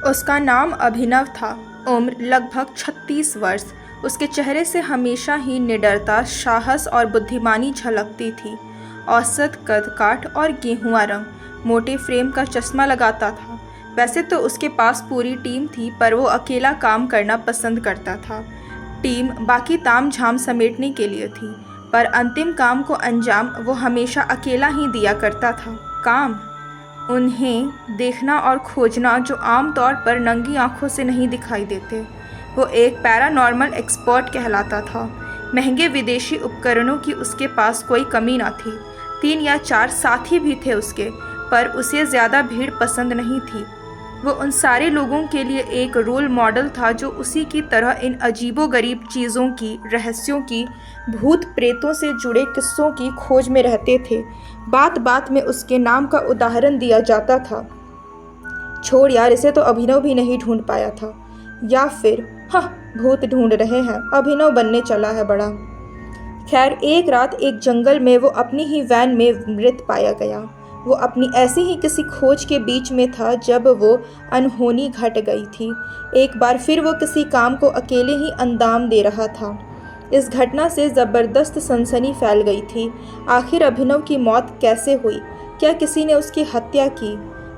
उसका नाम अभिनव था। उम्र लगभग 36 वर्ष। उसके चेहरे से हमेशा ही निडरता, साहस और बुद्धिमानी झलकती थी। औसत कद-काठ और गेहुआ रंग। मोटे फ्रेम का चश्मा लगाता था। वैसे तो उसके पास पूरी टीम थी, पर वो अकेला काम करना पसंद करता था। टीम बाकी ताम-झाम समेटने के लिए थी, पर अंतिम काम को अंजाम वो हमेशा अकेला ही दिया करता था। काम, उन्हें देखना और खोजना जो आम तौर पर नंगी आंखों से नहीं दिखाई देते। वो एक पैरानॉर्मल एक्सपर्ट कहलाता था। महंगे विदेशी उपकरणों की उसके पास कोई कमी न थी। 3 या 4 साथी भी थे उसके, पर उसे ज़्यादा भीड़ पसंद नहीं थी। वो उन सारे लोगों के लिए एक रोल मॉडल था जो उसी की तरह इन अजीबोगरीब चीज़ों की, रहस्यों की, भूत प्रेतों से जुड़े किस्सों की खोज में रहते थे। बात बात में उसके नाम का उदाहरण दिया जाता था। छोड़ यार, इसे तो अभिनव भी नहीं ढूंढ पाया था। या फिर भूत ढूंढ रहे हैं, अभिनव बनने चला है बड़ा। खैर, एक रात एक जंगल में वो अपनी ही वैन में मृत पाया गया। वो अपनी ऐसी ही किसी खोज के बीच में था जब वो अनहोनी घट गई थी। एक बार फिर वो किसी काम को अकेले ही अंजाम दे रहा था। इस घटना से ज़बरदस्त सनसनी फैल गई थी। आखिर अभिनव की मौत कैसे हुई? क्या किसी ने उसकी हत्या की?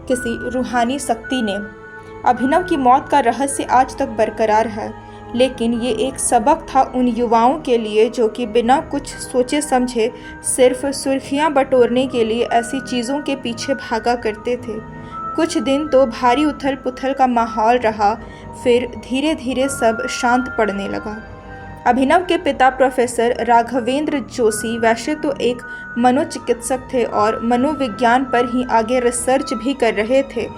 किसी रूहानी शक्ति ने? अभिनव की मौत का रहस्य आज तक बरकरार है, लेकिन ये एक सबक था उन युवाओं के लिए जो कि बिना कुछ सोचे समझे सिर्फ सुर्खियां बटोरने के लिए ऐसी चीज़ों के पीछे भागा करते थे। कुछ दिन तो भारी उथल पुथल का माहौल रहा, फिर धीरे धीरे सब शांत पड़ने लगा। अभिनव के पिता प्रोफेसर राघवेंद्र जोशी वैसे तो एक मनोचिकित्सक थे और मनोविज्ञान पर ही आगे रिसर्च भी कर रहे थे,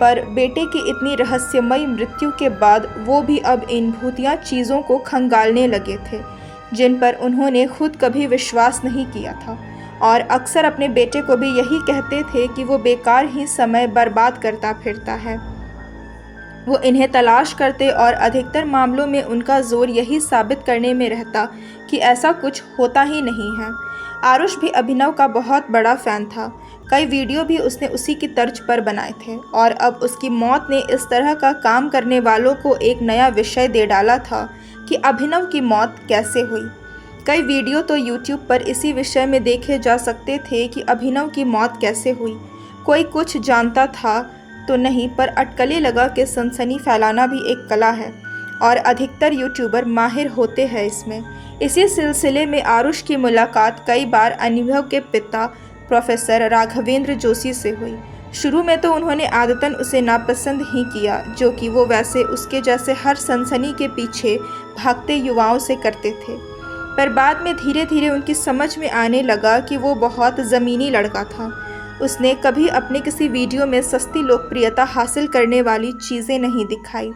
पर बेटे की इतनी रहस्यमयी मृत्यु के बाद वो भी अब इन भूतिया चीज़ों को खंगालने लगे थे, जिन पर उन्होंने खुद कभी विश्वास नहीं किया था, और अक्सर अपने बेटे को भी यही कहते थे कि वो बेकार ही समय बर्बाद करता फिरता है। वो इन्हें तलाश करते और अधिकतर मामलों में उनका जोर यही साबित करने में रहता कि ऐसा कुछ होता ही नहीं है। आरुष भी अभिनव का बहुत बड़ा फ़ैन था। कई वीडियो भी उसने उसी की तर्ज पर बनाए थे, और अब उसकी मौत ने इस तरह का काम करने वालों को एक नया विषय दे डाला था कि अभिनव की मौत कैसे हुई। कई वीडियो तो यूट्यूब पर इसी विषय में देखे जा सकते थे कि अभिनव की मौत कैसे हुई। कोई कुछ जानता था तो नहीं, पर अटकलें लगा के सनसनी फैलाना भी एक कला है, और अधिकतर यूट्यूबर माहिर होते हैं इसमें। इसी सिलसिले में आरुष की मुलाकात कई बार अभिनव के पिता प्रोफेसर राघवेंद्र जोशी से हुई। शुरू में तो उन्होंने आदतन उसे नापसंद ही किया, जो कि वो वैसे उसके जैसे हर सनसनी के पीछे भागते युवाओं से करते थे, पर बाद में धीरे धीरे उनकी समझ में आने लगा कि वो बहुत ज़मीनी लड़का था। उसने कभी अपने किसी वीडियो में सस्ती लोकप्रियता हासिल करने वाली चीज़ें नहीं दिखाई।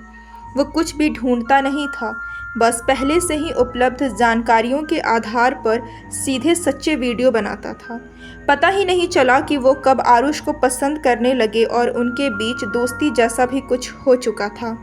वो कुछ भी ढूंढता नहीं था, बस पहले से ही उपलब्ध जानकारियों के आधार पर सीधे सच्चे वीडियो बनाता था। पता ही नहीं चला कि वो कब आरुष को पसंद करने लगे और उनके बीच दोस्ती जैसा भी कुछ हो चुका था।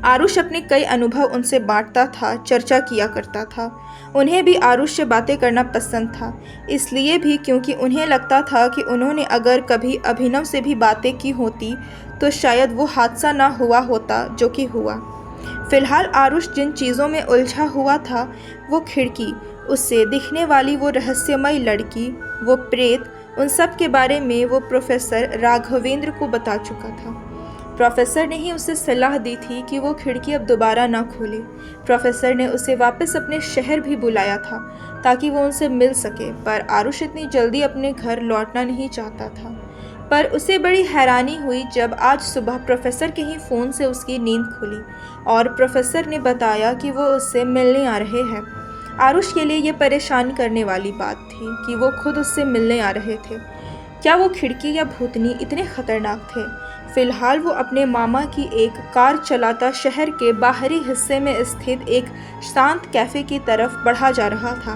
आरुष अपने कई अनुभव उनसे बांटता था, चर्चा किया करता था। उन्हें भी आरुष से बातें करना पसंद था, इसलिए भी क्योंकि उन्हें लगता था कि उन्होंने अगर कभी अभिनव से भी बातें की होती तो शायद वो हादसा ना हुआ होता जो कि हुआ। फिलहाल आरुष जिन चीज़ों में उलझा हुआ था, वो खिड़की, उससे दिखने वाली वो रहस्यमयी लड़की, वो प्रेत, उन सब के बारे में वो प्रोफेसर राघवेंद्र को बता चुका था। प्रोफेसर ने ही उसे सलाह दी थी कि वो खिड़की अब दोबारा ना खोले। प्रोफेसर ने उसे वापस अपने शहर भी बुलाया था ताकि वो उनसे मिल सके, पर आरुष इतनी जल्दी अपने घर लौटना नहीं चाहता था। पर उसे बड़ी हैरानी हुई जब आज सुबह प्रोफेसर के ही फ़ोन से उसकी नींद खुली और प्रोफेसर ने बताया कि वो उससे मिलने आ रहे हैं। आरुष के लिए ये परेशान करने वाली बात थी कि वो खुद उससे मिलने आ रहे थे। क्या वो खिड़की या भूतनी इतने खतरनाक थे? फिलहाल वो अपने मामा की एक कार चलाता शहर के बाहरी हिस्से में स्थित एक शांत कैफ़े की तरफ बढ़ा जा रहा था।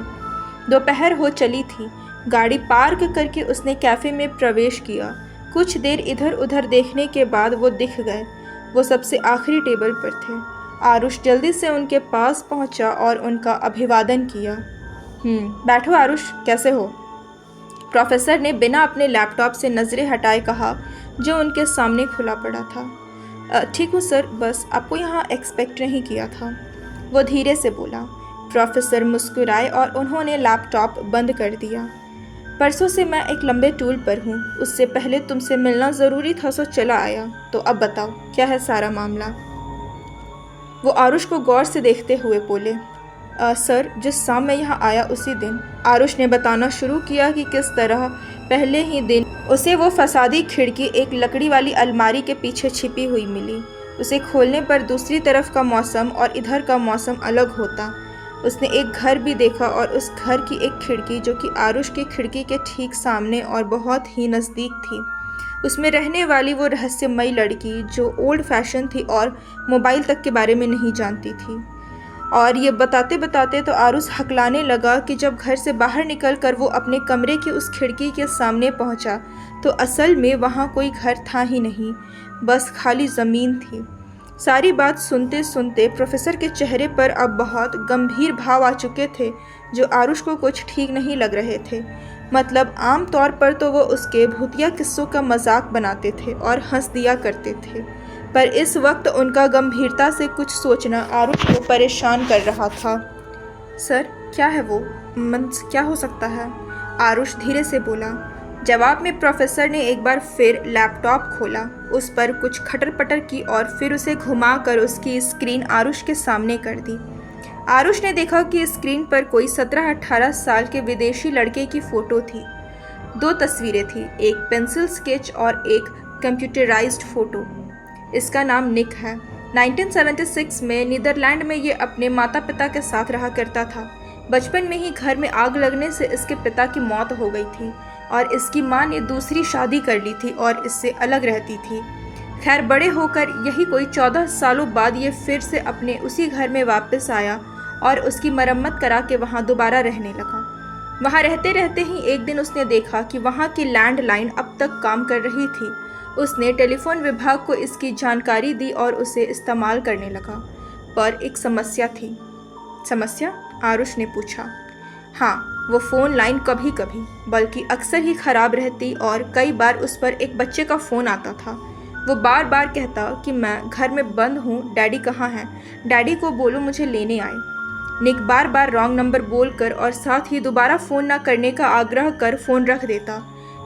दोपहर हो चली थी। गाड़ी पार्क करके उसने कैफ़े में प्रवेश किया। कुछ देर इधर उधर देखने के बाद वो दिख गए। वो सबसे आखिरी टेबल पर थे। आरुष जल्दी से उनके पास पहुंचा और उनका अभिवादन किया। बैठो आरुष, कैसे हो? प्रोफेसर ने बिना अपने लैपटॉप से नज़रें हटाए कहा, जो उनके सामने खुला पड़ा था। ठीक हूँ सर, बस आपको यहाँ एक्सपेक्ट नहीं किया था, वो धीरे से बोला। प्रोफेसर मुस्कुराए और उन्होंने लैपटॉप बंद कर दिया। परसों से मैं एक लंबे टूर पर हूँ, उससे पहले तुमसे मिलना ज़रूरी था, सो चला आया। तो अब बताओ क्या है सारा मामला? वो आरुष को गौर से देखते हुए बोले। सर, जिस शाम मैं यहाँ आया उसी दिन, आरुष ने बताना शुरू किया कि किस तरह पहले ही दिन उसे वो फसादी खिड़की एक लकड़ी वाली अलमारी के पीछे छिपी हुई मिली। उसे खोलने पर दूसरी तरफ का मौसम और इधर का मौसम अलग होता। उसने एक घर भी देखा और उस घर की एक खिड़की जो कि आरुष की खिड़की के ठीक सामने और बहुत ही नज़दीक थी, उसमें रहने वाली वो रहस्यमयी लड़की जो ओल्ड फैशन थी और मोबाइल तक के बारे में नहीं जानती थी। और ये बताते बताते तो आरुष हकलाने लगा कि जब घर से बाहर निकलकर वो अपने कमरे की उस खिड़की के सामने पहुंचा तो असल में वहाँ कोई घर था ही नहीं, बस खाली ज़मीन थी। सारी बात सुनते सुनते प्रोफेसर के चेहरे पर अब बहुत गंभीर भाव आ चुके थे जो आरुष को कुछ ठीक नहीं लग रहे थे। मतलब आम तौर पर तो वो उसके भूतिया किस्सों का मजाक बनाते थे और हंस दिया करते थे, पर इस वक्त उनका गंभीरता से कुछ सोचना आरुष को परेशान कर रहा था। सर, क्या है वो? क्या हो सकता है? आरुष धीरे से बोला। जवाब में प्रोफेसर ने एक बार फिर लैपटॉप खोला, उस पर कुछ खटर पटर की और फिर उसे घुमाकर उसकी स्क्रीन आरुष के सामने कर दी। आरुष ने देखा कि स्क्रीन पर कोई 17-18 साल के विदेशी लड़के की फ़ोटो थी। 2 तस्वीरें थी, एक पेंसिल स्केच और एक कंप्यूटराइज्ड फ़ोटो। इसका नाम निक है। 1976 में नीदरलैंड में ये अपने माता पिता के साथ रहा करता था। बचपन में ही घर में आग लगने से इसके पिता की मौत हो गई थी और इसकी माँ ने दूसरी शादी कर ली थी और इससे अलग रहती थी। खैर, बड़े होकर यही कोई 14 सालों बाद ये फिर से अपने उसी घर में वापस आया और उसकी मरम्मत करा के वहाँ दोबारा रहने लगा। वहाँ रहते रहते ही एक दिन उसने देखा कि वहाँ की लैंडलाइन अब तक काम कर रही थी। उसने टेलीफोन विभाग को इसकी जानकारी दी और उसे इस्तेमाल करने लगा। पर एक समस्या थी। समस्या? आरुष ने पूछा। हाँ, वो फ़ोन लाइन कभी कभी बल्कि अक्सर ही ख़राब रहती और कई बार उस पर एक बच्चे का फ़ोन आता था। वो बार बार कहता कि मैं घर में बंद हूँ, डैडी कहाँ हैं, डैडी को बोलो मुझे लेने आए। निक बार बार रॉन्ग नंबर बोलकर और साथ ही दोबारा फ़ोन न करने का आग्रह कर फ़ोन रख देता।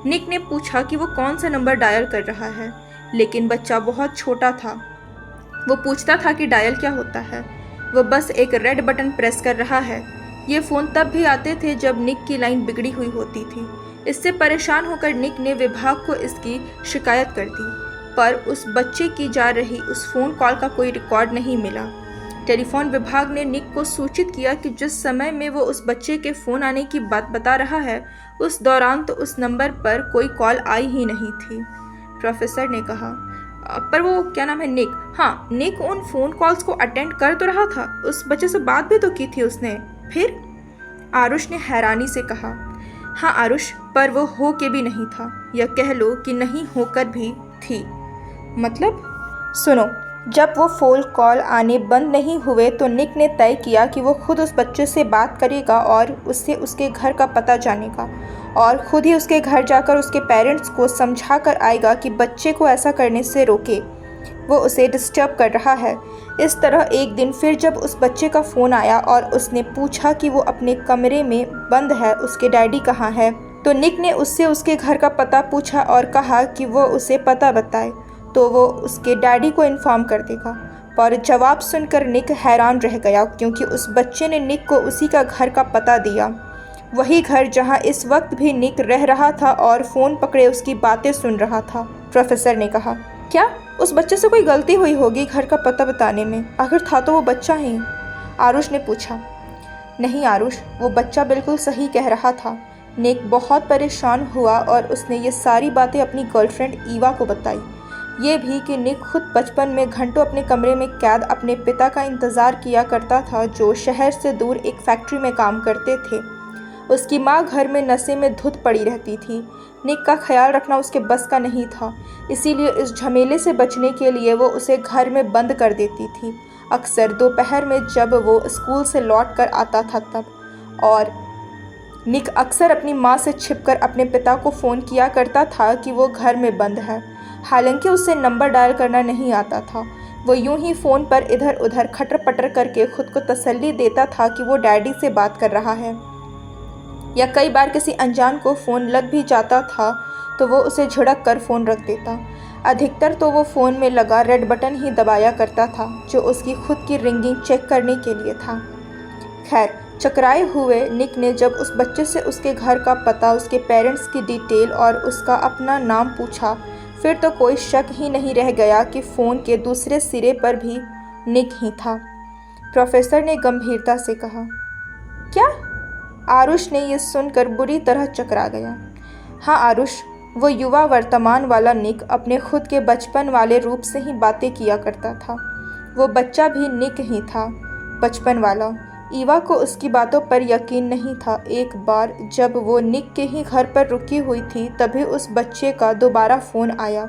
निक ने पूछा कि वो कौन सा नंबर डायल कर रहा है, लेकिन बच्चा बहुत छोटा था। वो पूछता था कि डायल क्या होता है। वो बस एक रेड बटन प्रेस कर रहा है। ये फ़ोन तब भी आते थे जब निक की लाइन बिगड़ी हुई होती थी। इससे परेशान होकर निक ने विभाग को इसकी शिकायत कर दी, पर उस बच्चे की जा रही उस फ़ोन कॉल का कोई रिकॉर्ड नहीं मिला। टेलीफोन विभाग ने निक को सूचित किया कि जिस समय में वो उस बच्चे के फ़ोन आने की बात बता रहा है, उस दौरान तो उस नंबर पर कोई कॉल आई ही नहीं थी। प्रोफेसर ने कहा, पर वो क्या नाम है, निक? हाँ, निक उन फ़ोन कॉल्स को अटेंड कर तो रहा था, उस बच्चे से बात भी तो की थी उसने। फिर? आरुष ने हैरानी से कहा। हाँ आरुष, पर वो हो के भी नहीं था, या कह लो कि नहीं होकर भी थी। मतलब? सुनो, जब वो फ़ोन कॉल आने बंद नहीं हुए तो निक ने तय किया कि वो खुद उस बच्चे से बात करेगा और उससे उसके घर का पता जानेगा और खुद ही उसके घर जाकर उसके पेरेंट्स को समझा कर आएगा कि बच्चे को ऐसा करने से रोके, वो उसे डिस्टर्ब कर रहा है। इस तरह एक दिन फिर जब उस बच्चे का फ़ोन आया और उसने पूछा कि वो अपने कमरे में बंद है, उसके डैडी कहाँ है, तो निक ने उससे उसके घर का पता पूछा और कहा कि वो उसे पता बताए तो वो उसके डैडी को इन्फॉर्म कर देगा। पर जवाब सुनकर निक हैरान रह गया, क्योंकि उस बच्चे ने निक को उसी का घर का पता दिया, वही घर जहां इस वक्त भी निक रह रहा था और फ़ोन पकड़े उसकी बातें सुन रहा था। प्रोफेसर ने कहा, क्या उस बच्चे से कोई गलती हुई होगी घर का पता बताने में? आखिर था तो वो बच्चा ही। आरुष ने पूछा। नहीं आरुष, वो बच्चा बिल्कुल सही कह रहा था। निक बहुत परेशान हुआ और उसने ये सारी बातें अपनी गर्लफ्रेंड ईवा को बताई। ये भी कि निक खुद बचपन में घंटों अपने कमरे में कैद अपने पिता का इंतज़ार किया करता था, जो शहर से दूर एक फैक्ट्री में काम करते थे। उसकी माँ घर में नशे में धुत पड़ी रहती थी। निक का ख्याल रखना उसके बस का नहीं था, इसीलिए इस झमेले से बचने के लिए वो उसे घर में बंद कर देती थी, अक्सर दोपहर में जब वो स्कूल से लौट कर आता था तब। और निक अक्सर अपनी माँ से छिपकर अपने पिता को फ़ोन किया करता था कि वो घर में बंद है। हालांकि उसे नंबर डायल करना नहीं आता था। वो यूं ही फ़ोन पर इधर उधर खटर पटर करके खुद को तसल्ली देता था कि वो डैडी से बात कर रहा है। या कई बार किसी अनजान को फ़ोन लग भी जाता था तो वो उसे झिड़क कर फ़ोन रख देता। अधिकतर तो वो फ़ोन में लगा रेड बटन ही दबाया करता था, जो उसकी खुद की रिंगिंग चेक करने के लिए था। खैर, चकराए हुए निक ने जब उस बच्चे से उसके घर का पता, उसके पेरेंट्स की डिटेल और उसका अपना नाम पूछा, फिर तो कोई शक ही नहीं रह गया कि फ़ोन के दूसरे सिरे पर भी निक ही था। प्रोफेसर ने गंभीरता से कहा, क्या? आरुष ने यह सुनकर बुरी तरह चकरा गया। हाँ आरुष, वो युवा वर्तमान वाला निक अपने खुद के बचपन वाले रूप से ही बातें किया करता था। वो बच्चा भी निक ही था, बचपन वाला। ईवा को उसकी बातों पर यकीन नहीं था। एक बार जब वो निक के ही घर पर रुकी हुई थी, तभी उस बच्चे का दोबारा फ़ोन आया।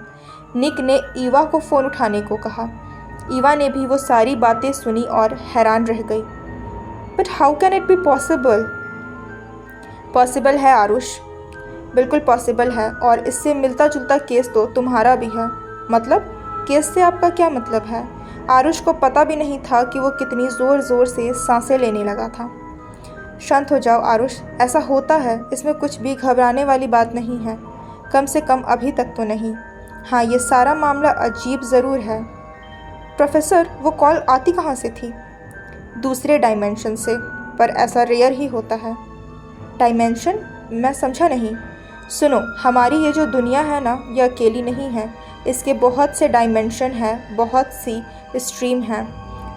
निक ने ईवा को फ़ोन उठाने को कहा। ईवा ने भी वो सारी बातें सुनी और हैरान रह गई। But how can it be possible? Possible है आरुष, बिल्कुल पॉसिबल है, और इससे मिलता जुलता केस तो तुम्हारा भी है। मतलब? केस से आपका क्या मतलब है? आरुष को पता भी नहीं था कि वो कितनी ज़ोर ज़ोर से सांसें लेने लगा था। शांत हो जाओ आरुष, ऐसा होता है, इसमें कुछ भी घबराने वाली बात नहीं है, कम से कम अभी तक तो नहीं। हाँ, ये सारा मामला अजीब ज़रूर है। प्रोफेसर, वो कॉल आती कहाँ से थी? दूसरे डायमेंशन से, पर ऐसा रेयर ही होता है। डायमेंशन? मैं समझा नहीं। सुनो, हमारी ये जो दुनिया है ना, ये अकेली नहीं है। इसके बहुत से डायमेंशन हैं, बहुत सी स्ट्रीम हैं।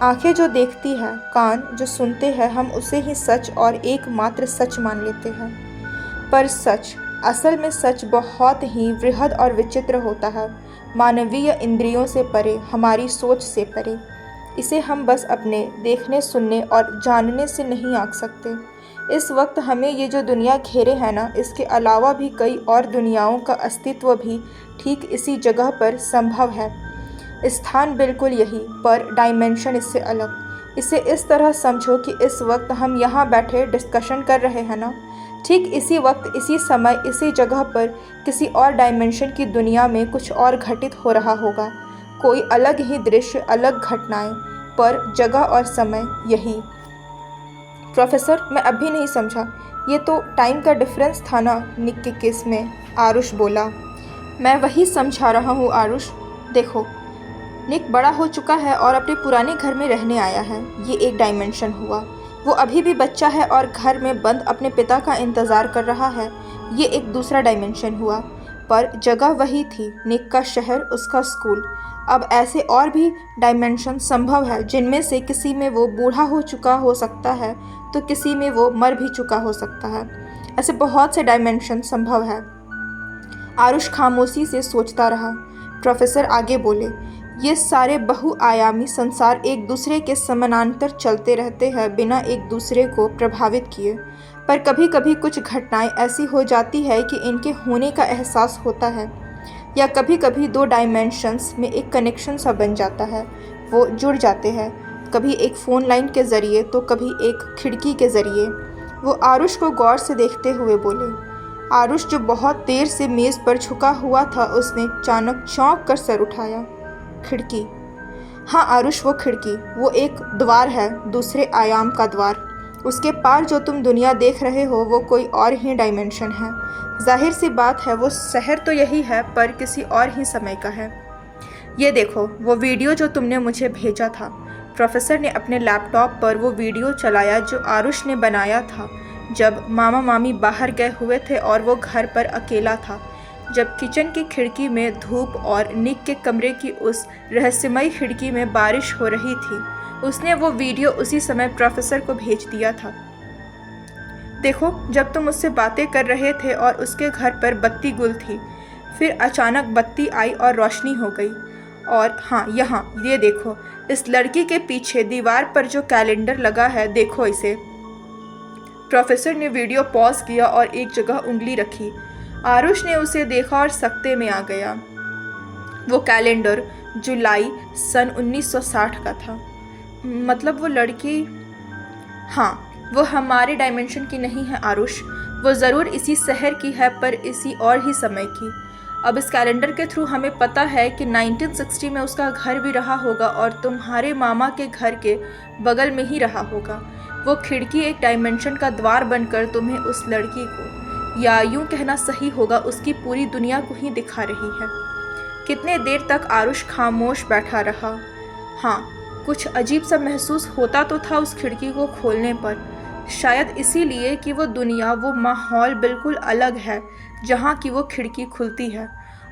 आंखें जो देखती है, कान जो सुनते हैं, हम उसे ही सच और एकमात्र सच मान लेते हैं। पर सच, असल में सच बहुत ही वृहद और विचित्र होता है, मानवीय इंद्रियों से परे, हमारी सोच से परे। इसे हम बस अपने देखने, सुनने और जानने से नहीं आंक सकते। इस वक्त हमें ये जो दुनिया घेरे है ना, इसके अलावा भी कई और दुनियाओं का अस्तित्व भी ठीक इसी जगह पर संभव है। स्थान बिल्कुल यही, पर डायमेंशन इससे अलग। इसे इस तरह समझो कि इस वक्त हम यहाँ बैठे डिस्कशन कर रहे हैं ना, ठीक इसी वक्त, इसी समय, इसी जगह पर किसी और डायमेंशन की दुनिया में कुछ और घटित हो रहा होगा। कोई अलग ही दृश्य, अलग घटनाएं, पर जगह और समय यही। प्रोफेसर, मैं अभी नहीं समझा। ये तो टाइम का डिफरेंस था ना निक के केस में, आरुष बोला। मैं वही समझा रहा हूँ आरुष। देखो, निक बड़ा हो चुका है और अपने पुराने घर में रहने आया है, ये एक डायमेंशन हुआ। वो अभी भी बच्चा है और घर में बंद अपने पिता का इंतज़ार कर रहा है, ये एक दूसरा डायमेंशन हुआ। पर जगह वही थी, निक का शहर, उसका स्कूल। अब ऐसे और भी डायमेंशन संभव है, जिनमें से किसी में वो बूढ़ा हो चुका हो सकता है, तो किसी में वो मर भी चुका हो सकता है। ऐसे बहुत से डायमेंशन संभव है। आरुष खामोशी से सोचता रहा। प्रोफेसर आगे बोले, ये सारे बहुआयामी संसार एक दूसरे के समानांतर चलते रहते हैं, बिना एक दूसरे को प्रभावित किए। पर कभी कभी कुछ घटनाएं ऐसी हो जाती है कि इनके होने का एहसास होता है, या कभी कभी दो डायमेंशंस में एक कनेक्शन सा बन जाता है, वो जुड़ जाते हैं, कभी एक फ़ोन लाइन के ज़रिए तो कभी एक खिड़की के ज़रिए। वो आरुष को गौर से देखते हुए बोले। आरुष, जो बहुत देर से मेज़ पर झुका हुआ था, उसने अचानक चौंक कर सर उठाया। खिड़की? हाँ आरुष, वो खिड़की, वो एक द्वार है, दूसरे आयाम का द्वार। उसके पार जो तुम दुनिया देख रहे हो, वो कोई और ही डायमेंशन है। जाहिर सी बात है, वो शहर तो यही है, पर किसी और ही समय का है। ये देखो, वो वीडियो जो तुमने मुझे भेजा था। प्रोफेसर ने अपने लैपटॉप पर वो वीडियो चलाया जो आरुष ने बनाया था जब मामा मामी बाहर गए हुए थे और वो घर पर अकेला था, जब किचन की खिड़की में धूप और निक के कमरे की उस रहस्यमयी खिड़की में बारिश हो रही थी। उसने वो वीडियो उसी समय प्रोफेसर को भेज दिया था। देखो, जब तुम उससे बातें कर रहे थे और उसके घर पर बत्ती गुल थी, फिर अचानक बत्ती आई और रोशनी हो गई। और हाँ, यहाँ ये देखो, इस लड़की के पीछे दीवार पर जो कैलेंडर लगा है, देखो इसे। प्रोफेसर ने वीडियो पॉज किया और एक जगह उंगली रखी। आरुष ने उसे देखा और सकते में आ गया। वो कैलेंडर जुलाई सन 1960 का था। मतलब वो लड़की, हाँ, वो हमारे डायमेंशन की नहीं है आरुष। वो ज़रूर इसी शहर की है, पर इसी और ही समय की। अब इस कैलेंडर के थ्रू हमें पता है कि 1960 में उसका घर भी रहा होगा और तुम्हारे मामा के घर के बगल में ही रहा होगा। वो खिड़की एक डायमेंशन का द्वार बनकर तुम्हें उस लड़की को, या यूं कहना सही होगा उसकी पूरी दुनिया को ही दिखा रही है। कितने देर तक आरुष खामोश बैठा रहा। हाँ, कुछ अजीब सा महसूस होता तो था उस खिड़की को खोलने पर, शायद इसीलिए कि वो दुनिया, वो माहौल बिल्कुल अलग है जहाँ की वो खिड़की खुलती है।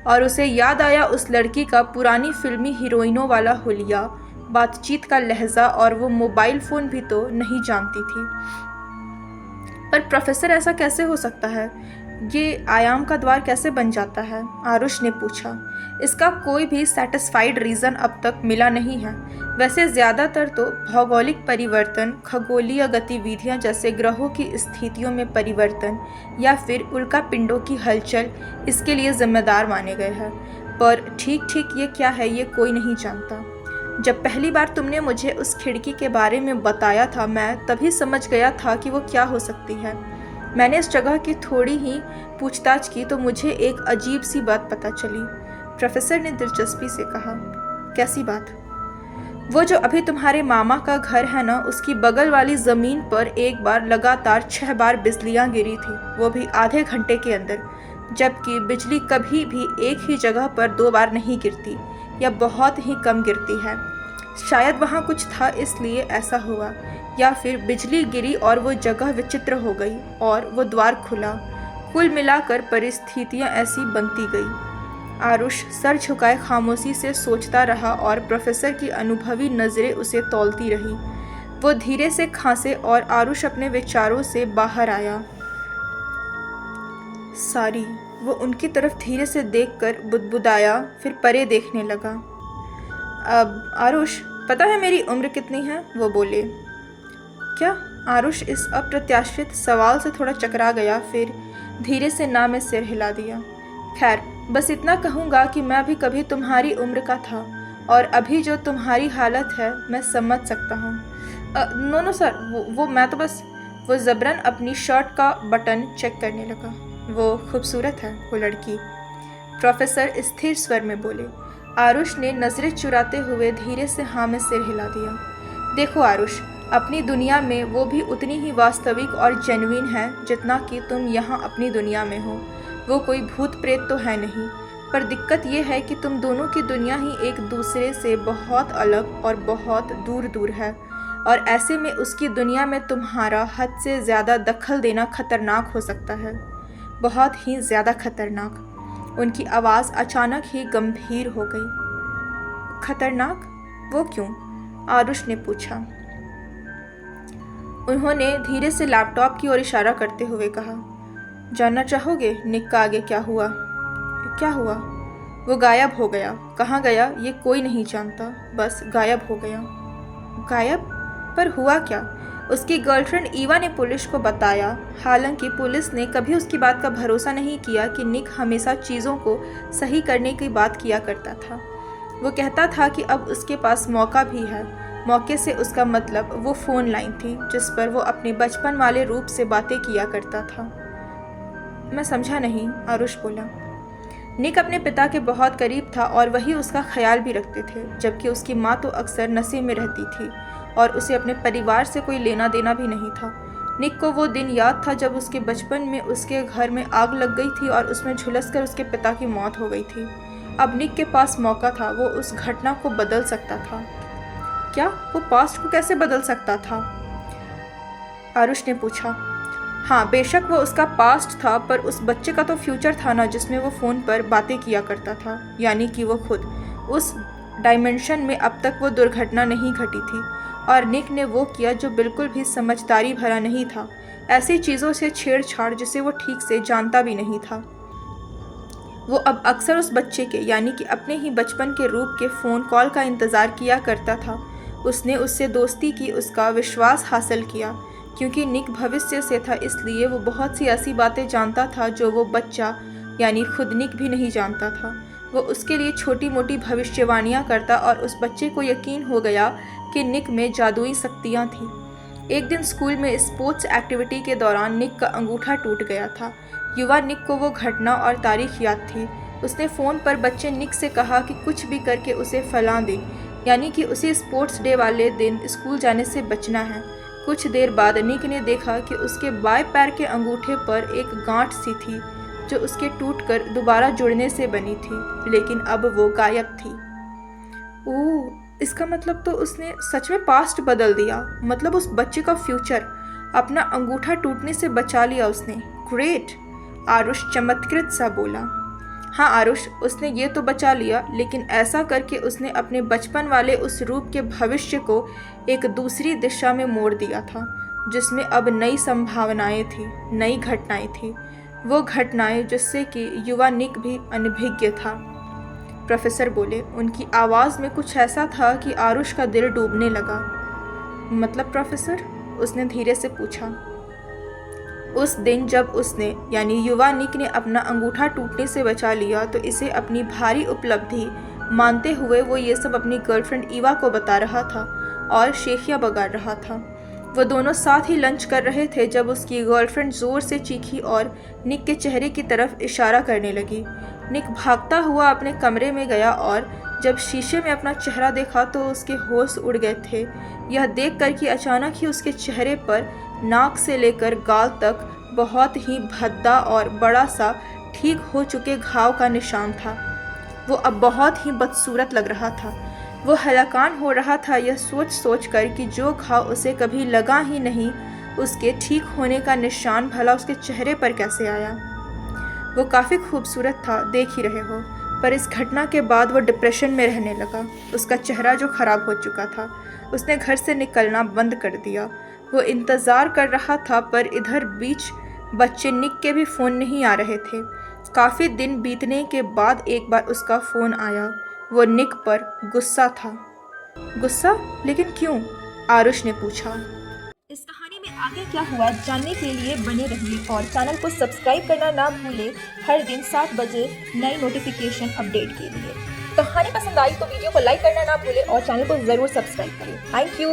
और उसे याद आया उस लड़की का पुरानी फिल्मी हीरोइनों वाला हुलिया, बातचीत का लहजा, और वो मोबाइल फ़ोन भी तो नहीं जानती थी। पर प्रोफेसर ऐसा कैसे हो सकता है? ये आयाम का द्वार कैसे बन जाता है? आरुष ने पूछा। इसका कोई भी सेटिस्फाइड रीज़न अब तक मिला नहीं है। वैसे ज़्यादातर तो भौगोलिक परिवर्तन, खगोलीय गतिविधियां जैसे ग्रहों की स्थितियों में परिवर्तन या फिर उल्का पिंडों की हलचल इसके लिए जिम्मेदार माने गए हैं। पर ठीक ये क्या है ये कोई नहीं जानता। जब पहली बार तुमने मुझे उस खिड़की के बारे में बताया था, मैं तभी समझ गया था कि वो क्या हो सकती है। मैंने इस जगह की थोड़ी ही पूछताछ की तो मुझे एक अजीब सी बात पता चली। प्रोफेसर ने दिलचस्पी से कहा। कैसी बात? वो जो अभी तुम्हारे मामा का घर है ना, उसकी बगल वाली ज़मीन पर एक बार लगातार 6 बार बिजलियाँ गिरी थी, वो भी आधे घंटे के अंदर। जबकि बिजली कभी भी एक ही जगह पर 2 बार नहीं गिरती या बहुत ही कम गिरती है। शायद वहाँ कुछ था इसलिए ऐसा हुआ, या फिर बिजली गिरी और वो जगह विचित्र हो गई और वो द्वार खुला। कुल मिलाकर परिस्थितियाँ ऐसी बनती गई। आरुष सर झुकाए खामोशी से सोचता रहा और प्रोफेसर की अनुभवी नज़रें उसे तौलती रही। वो धीरे से खांसे और आरुष अपने विचारों से बाहर आया। सारी, वो उनकी तरफ धीरे से देखकर बुदबुदाया, फिर परे देखने लगा। अब आरुष, पता है मेरी उम्र कितनी है? वो बोले। क्या? आरुष इस अप्रत्याशित सवाल से थोड़ा चकरा गया, फिर धीरे से ना में सिर हिला दिया। खैर, बस इतना कहूँगा कि मैं भी कभी तुम्हारी उम्र का था और अभी जो तुम्हारी हालत है मैं समझ सकता हूँ। नो सर, वो मैं तो बस। वो ज़बरन अपनी शर्ट का बटन चेक करने लगा। वो खूबसूरत है वो लड़की, प्रोफेसर स्थिर स्वर में बोले। आरुष ने नज़रें चुराते हुए धीरे से हाँ में सिर हिला दिया। देखो आरुष, अपनी दुनिया में वो भी उतनी ही वास्तविक और जेन्युइन है जितना कि तुम यहाँ अपनी दुनिया में हो। वो कोई भूत प्रेत तो है नहीं, पर दिक्कत ये है कि तुम दोनों की दुनिया ही एक दूसरे से बहुत अलग और बहुत दूर दूर है, और ऐसे में उसकी दुनिया में तुम्हारा हद से ज़्यादा दखल देना खतरनाक हो सकता है, बहुत ही ज़्यादा खतरनाक। उनकी आवाज़ अचानक ही गंभीर हो गई। खतरनाक? वो क्यों? आरुष ने पूछा। उन्होंने धीरे से लैपटॉप की ओर इशारा करते हुए कहा। जानना चाहोगे निक का आगे क्या हुआ? क्या हुआ? वो गायब हो गया। कहाँ गया ये कोई नहीं जानता, बस गायब हो गया। गायब? पर हुआ क्या? उसकी गर्लफ्रेंड ईवा ने पुलिस को बताया। हालांकि पुलिस ने कभी उसकी बात का भरोसा नहीं किया कि निक हमेशा चीज़ों को सही करने की बात किया करता था। वो कहता था कि अब उसके पास मौका भी है। मौके से उसका मतलब वो फ़ोन लाइन थी जिस पर वो अपने बचपन वाले रूप से बातें किया करता था। मैं समझा नहीं, आरुष बोला। निक अपने पिता के बहुत करीब था और वही उसका ख्याल भी रखते थे, जबकि उसकी माँ तो अक्सर नशे में रहती थी और उसे अपने परिवार से कोई लेना देना भी नहीं था। निक को वो दिन याद था जब उसके बचपन में उसके घर में आग लग गई थी और उसमें झुलसकर उसके पिता की मौत हो गई थी। अब निक के पास मौका था, वो उस घटना को बदल सकता था। क्या? वो पास्ट को कैसे बदल सकता था? आरुष ने पूछा। हाँ, बेशक वो उसका पास्ट था, पर उस बच्चे का तो फ्यूचर था ना, जिसमें वो फ़ोन पर बातें किया करता था, यानी कि वो खुद। उस डायमेंशन में अब तक वो दुर्घटना नहीं घटी थी और निक ने वो किया जो बिल्कुल भी समझदारी भरा नहीं था, ऐसी चीज़ों से छेड़छाड़ जिसे वो ठीक से जानता भी नहीं था। वो अब अक्सर उस बच्चे के, यानी कि अपने ही बचपन के रूप के फ़ोन कॉल का इंतज़ार किया करता था। उसने उससे दोस्ती की, उसका विश्वास हासिल किया। क्योंकि निक भविष्य से था इसलिए वो बहुत सी ऐसी बातें जानता था जो वो बच्चा, यानी खुद निक भी नहीं जानता था। वो उसके लिए छोटी मोटी भविष्यवाणियाँ करता और उस बच्चे को यकीन हो गया कि निक में जादुई शक्तियाँ थीं। एक दिन स्कूल में स्पोर्ट्स एक्टिविटी के दौरान निक का अंगूठा टूट गया था। युवा निक को वो घटना और तारीख याद थी। उसने फ़ोन पर बच्चे निक से कहा कि कुछ भी करके उसे फलां दें, यानी कि उसे स्पोर्ट्स डे वाले दिन स्कूल जाने से बचना है। कुछ देर बाद निक ने देखा कि उसके बाएं पैर के अंगूठे पर एक गांठ सी थी जो उसके टूटकर दोबारा जुड़ने से बनी थी, लेकिन अब वो गायब थी। ओह, इसका मतलब तो उसने सच में पास्ट बदल दिया, मतलब उस बच्चे का फ्यूचर। अपना अंगूठा टूटने से बचा लिया उसने। ग्रेट, आरुष चमत्कृत सा बोला। हाँ आरुष, उसने ये तो बचा लिया, लेकिन ऐसा करके उसने अपने बचपन वाले उस रूप के भविष्य को एक दूसरी दिशा में मोड़ दिया था, जिसमें अब नई संभावनाएं थी, नई घटनाएं थी। वो घटनाएं जिससे कि युवा निक भी अनभिज्ञ था। प्रोफेसर बोले। उनकी आवाज़ में कुछ ऐसा था कि आरुष का दिल डूबने लगा। मतलब प्रोफेसर? उसने धीरे से पूछा। उस दिन जब उसने यानी युवा निक ने अपना अंगूठा टूटने से बचा लिया तो इसे अपनी भारी उपलब्धि मानते हुए वो ये सब अपनी गर्लफ्रेंड ईवा को बता रहा था और शेखिया बगाड़ रहा था। वो दोनों साथ ही लंच कर रहे थे जब उसकी गर्लफ्रेंड ज़ोर से चीखी और निक के चेहरे की तरफ इशारा करने लगी। निक भागता हुआ अपने कमरे में गया और जब शीशे में अपना चेहरा देखा तो उसके होश उड़ गए थे, यह देखकर कि अचानक ही उसके चेहरे पर नाक से लेकर गाल तक बहुत ही भद्दा और बड़ा सा ठीक हो चुके घाव का निशान था। वो अब बहुत ही बदसूरत लग रहा था। वो हलाकान हो रहा था यह सोच सोच कर कि जो घाव उसे कभी लगा ही नहीं, उसके ठीक होने का निशान भला उसके चेहरे पर कैसे आया। वो काफ़ी खूबसूरत था, देख ही रहे हो, पर इस घटना के बाद वो डिप्रेशन में रहने लगा। उसका चेहरा जो ख़राब हो चुका था, उसने घर से निकलना बंद कर दिया। वो इंतज़ार कर रहा था, पर इधर बीच बच्चे निक के भी फ़ोन नहीं आ रहे थे। काफ़ी दिन बीतने के बाद एक बार उसका फ़ोन आया। वो निक पर गुस्सा था। गुस्सा? लेकिन क्यों? आरुष ने पूछा। इस कहानी में आगे क्या हुआ जानने के लिए बने रहिए और चैनल को सब्सक्राइब करना ना भूलें। हर दिन 7 बजे नई नोटिफिकेशन अपडेट के लिए। कहानी पसंद आई तो वीडियो को लाइक करना ना भूलें और चैनल को ज़रूर सब्सक्राइब करें। Thank you.